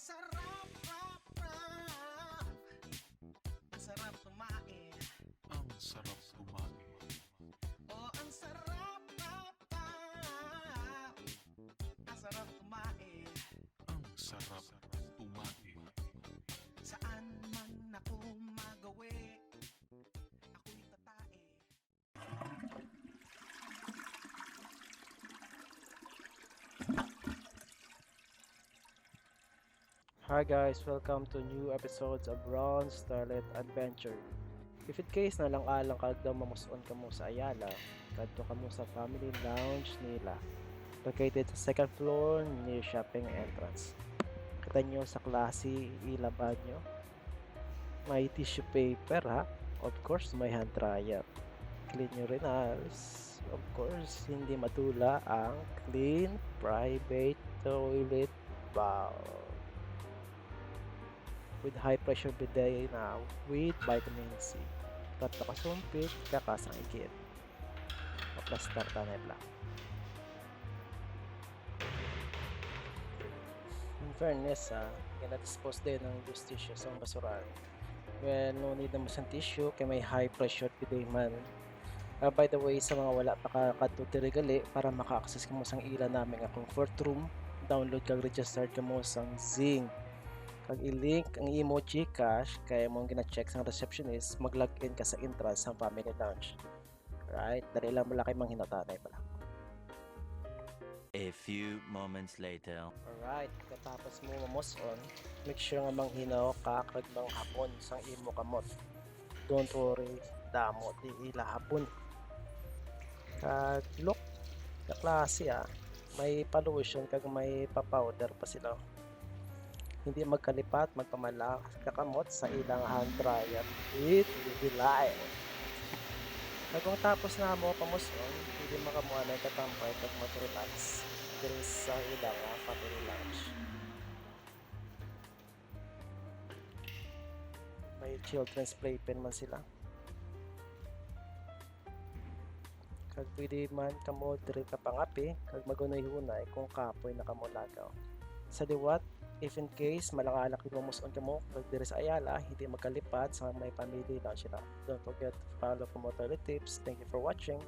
sarap, rap, rap. Ang sarap kumain. Ang sarap kumain. Oh, ang sarap, rap, rap. Ang sarap kumain. Ang sarap kumain. Saan man ako magawi, ako'y tatae. Hi guys, welcome to new episodes of Ron's Toilet Adventure. If in case na lang alang kag daw mamuson ka mo sa Ayala, kadto ka mo sa family lounge nila. Located sa second floor near shopping entrance. Kita nyo sa klase ilabad nyo. May tissue paper ha. Of course, may hand dryer. Clean urinals. Of course, hindi matula ang clean private toilet bowl. With high pressure bidet now with vitamin C. Kato kasumpit, kakasangkit. Kaplastar tanay lang. In fairness, kinadispose din ng used tissue sa basurahan. Well, no need naman sa tissue kay may high pressure bidet man. By the way, sa mga wala pa katutirigali para maka-access ka mo sang ila namin nga comfort room, download kag register ka mo sang Zing. Kag i-link ang imo Gcash kaya mo gina-check sa receptionist, mag-login ka sa entrance ng family lounge. Right? Dali lang mo lang kay manghinataday pala. A few moments later. Alright, katapos mo mamos on, make sure nga manghinaw ka kag manghapon sang imo kamot. Don't worry, damo di ilahapon. Kag look, ka klase may pa-lotion kag may pa-powder pa sila. Hindi magkalipat, magpamala, kakamot sa ilang hand dryer. It will be live. Kung tapos na mo pamuson, hindi makamuha na katampay pag mag-relax. Dito sa ilang family lounge. May children's playpen man sila. Kag pwede man kamo diri ka pangapi, kag magunay-hunay kung kapoy na kamo lagaw. Sa liwat, if in case malangalak yung muson ka mo pag diri sa Ayala, hindi magkalipat sa may family lounge sila. Don't forget to follow for more toilet tips. Thank you for watching.